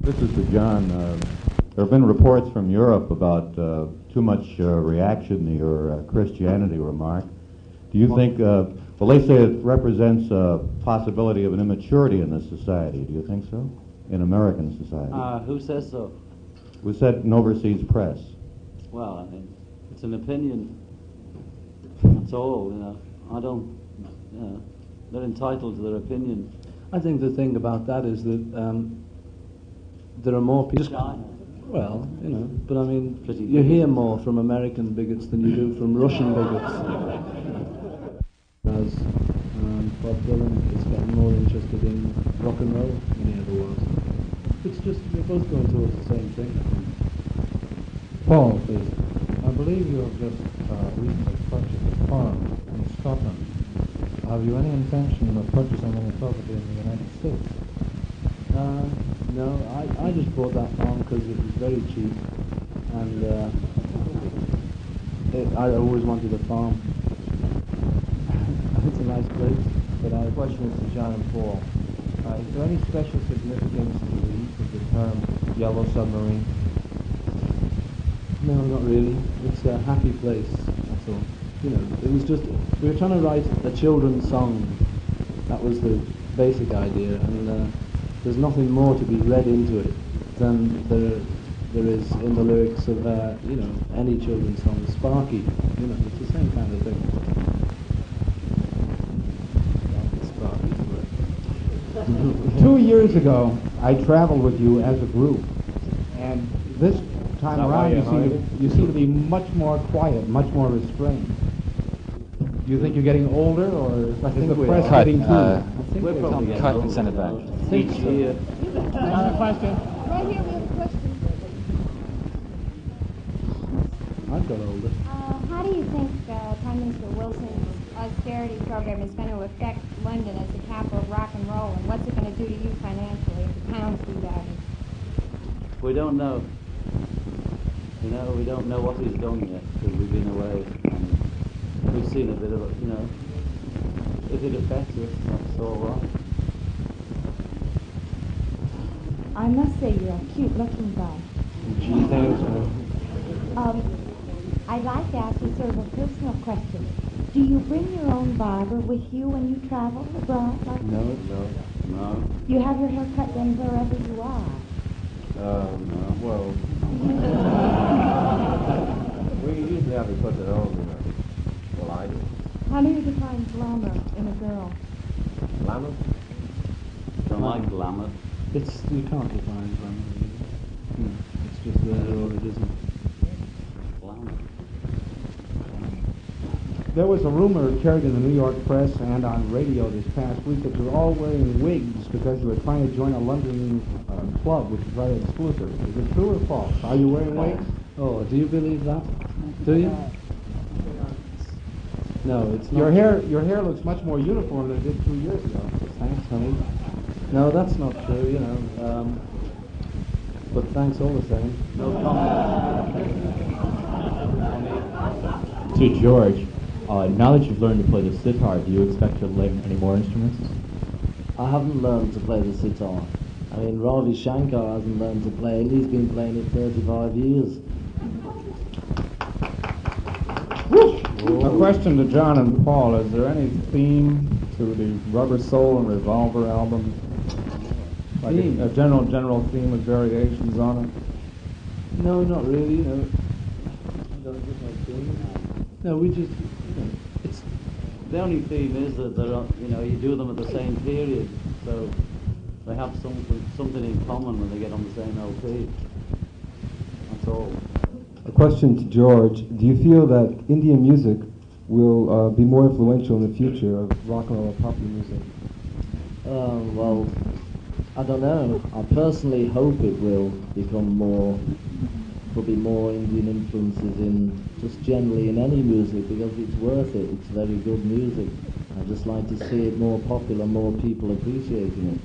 This is to John. There have been reports from Europe about too much reaction to your Christianity remark. Do you think, well, they say it represents a possibility of an immaturity in this society. Do you think so? In American society? Who says so? It was said in overseas press. Well, I mean, it's an opinion. That's all, you know. I don't, they're entitled to their opinion. I think the thing about that is that there are more people. China. Well, you know, but I mean, you hear more from American bigots than you do from Russian bigots. As Bob Dylan is getting more interested in rock and roll than he ever was. It's just, we're both going towards the same thing, I think. Paul, please. I believe you have just recently purchased a farm in Scotland. Have you any intention of purchasing any property in the United States? No, I just bought that farm because it was very cheap, and I always wanted a farm. It's a nice place. But our question is to John and Paul. Is there any special significance to the use of the term yellow submarine? No, not really. It's a happy place, that's all. You know, it was just, we were trying to write a children's song. That was the basic idea, and there's nothing more to be read into it than there is in the lyrics of, you know, any children's song. Sparky, you know, it's the same kind of thing. Sparky's 2 years ago, I traveled with you as a group, and this time around you seem to be much more quiet, much more restrained. Do you think you're getting older, or is the press getting too? I think we're probably cut and send it back. Each year. Question. Right here, we have a question. I've got older. How do you think Prime Minister Wilson's austerity program is going to affect London as the capital of rock and roll, and what's it going to do to you financially if the pound's devalued? We don't know. You know, we don't know what he's done yet because we've been away. And we've seen a bit of it, you know. If it affects us, that's all right. I must say you're a cute-looking guy. Gee, thanks, I'd like to ask you sort of a personal question. Do you bring your own barber with you when you travel abroad? Like No. you have your hair cut then wherever you are? No. Well, we usually have it put at home, you know. Well, I do. How do you define glamour in a girl? Glamour? Don't like glamour. It's, you can't define glamour, really. It's just there or it isn't. Glamour. There was a rumor carried in the New York press and on radio this past week that you're all wearing wigs because you were trying to join a London club, which is very exclusive. Is it true or false? Are you wearing wigs? Oh, do you believe that? Do you? No, it's not. Your hair looks much more uniform than it did 2 years ago. Thanks, honey. No, that's not true, you know. But thanks all the same. No comment. To George, now that you've learned to play the sitar, do you expect to learn any more instruments? I haven't learned to play the sitar. I mean, Ravi Shankar hasn't learned to play, and he's been playing it 35 years. A question to John and Paul. Is there any theme to the Rubber Soul and Revolver album? Like a general theme with variations on it? No, not really, you know. There's no theme. No, we just, you know, it's... The only theme is that they're, you know, you do them at the same period, so they have something in common when they get on the same LP. That's all. A question to George. Do you feel that Indian music will be more influential in the future of rock and roll or popular music? Well, I don't know. I personally hope it will become more, there'll be more Indian influences in, just generally in any music, because it's worth it. It's very good music. I'd just like to see it more popular, more people appreciating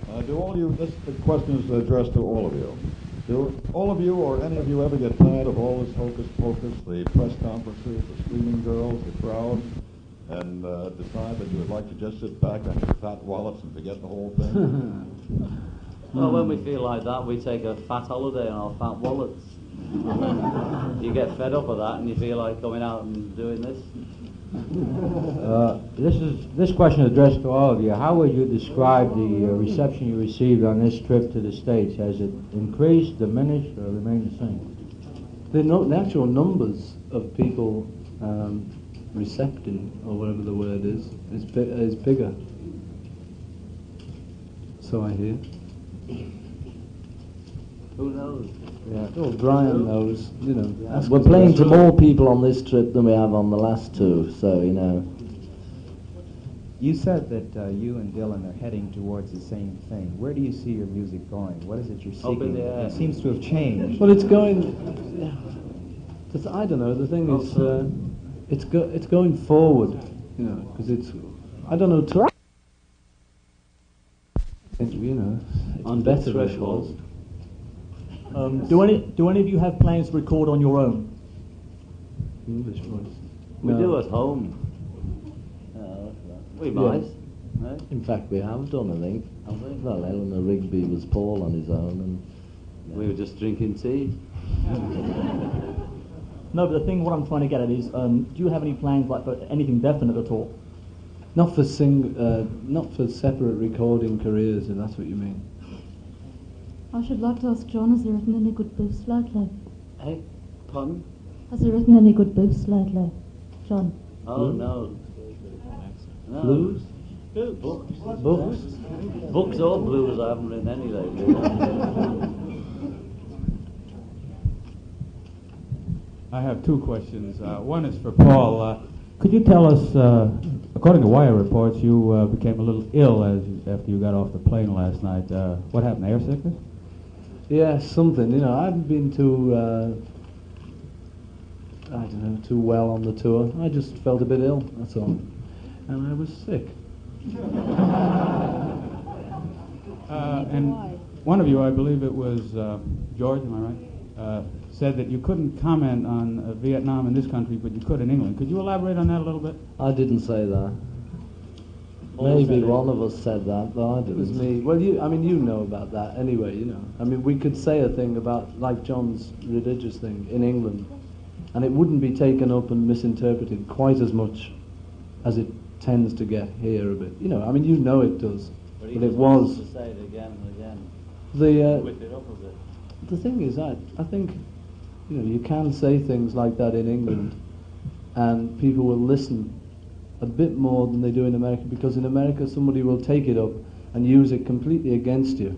it. Do all you, this question is addressed to all of you. Do all of you or any of you ever get tired of all this hocus pocus, the press conferences, the screaming girls, the crowd, and decide that you would like to just sit back on your fat wallets and forget the whole thing? Well, when we feel like that, we take a fat holiday on our fat wallets. You get fed up of that and you feel like coming out and doing this. This question is addressed to all of you. How would you describe the reception you received on this trip to the States? Has it increased, diminished, or remained the same? The actual numbers of people recepting, or whatever the word is bigger. So I hear. Who knows? Yeah. Well, Brian knows, you know. We're playing to more people on this trip than we have on the last two, so, you know. You said that you and Dylan are heading towards the same thing. Where do you see your music going? What is it you're seeking? Up in the air. It seems to have changed. Well, it's going. I don't know. The thing is, it's going forward, you know, because it's. I don't know. You know, On better thresholds. Do any of you have plans to record on your own? English voice. We do at home. We might. No? In fact, we have done, I think. Have we? Well, Eleanor Rigby was Paul on his own, and We were just drinking tea. No, but what I'm trying to get at is, do you have any plans like for anything definite at all? Not for separate recording careers, if that's what you mean. I should like to ask John, has he written any good books lately? Hey, pardon? Has he written any good books lately, John? Oh, no. No. Blues? Books. Books? Books or blues, I haven't written any lately. I have two questions. One is for Paul. Could you tell us, according to Wire reports, you became a little ill after you got off the plane last night. What happened, air sickness? Yeah, something. You know, I haven't been too, too well on the tour. I just felt a bit ill, that's all. And I was sick. And one of you, I believe it was George, am I right? Said that you couldn't comment on Vietnam in this country, but you could in England. Could you elaborate on that a little bit? I didn't say that. Maybe one of us said that, but I didn't. It was me. Well, you know about that anyway, you know. I mean, we could say a thing about, like John's religious thing in England, and it wouldn't be taken up and misinterpreted quite as much as it tends to get here a bit. You know, I mean, you know it does. But it was. To say it again and again. Whip it up a bit. The thing is, I think, you know, you can say things like that in England, and people will listen a bit more than they do in America, because in America somebody will take it up and use it completely against you,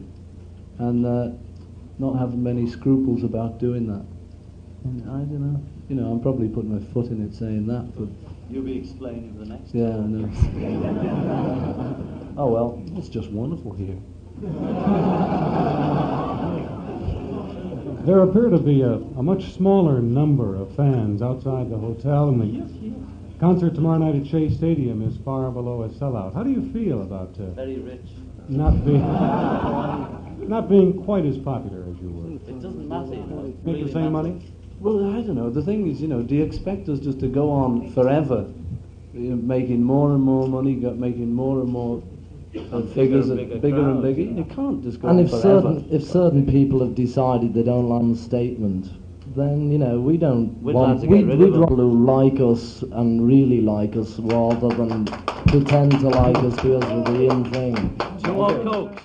and not have many scruples about doing that. And I don't know. You know, I'm probably putting my foot in it saying that, but You'll be explaining the next yeah, I know. Oh well, it's just wonderful here. There appear to be a much smaller number of fans outside the hotel, and the concert tomorrow night at Shea Stadium is far below a sellout. How do you feel about Very rich. not being quite as popular as you were? It doesn't matter. Make the same money? Well, I don't know. The thing is, you know, do you expect us just to go on forever, making more and more money, making more and more figures, bigger and bigger? You can't just go and on forever. if certain people have decided they don't like the statement, then, you know, we'd rather who like us and really like us rather than pretend to like us because we're the in thing. More Coke.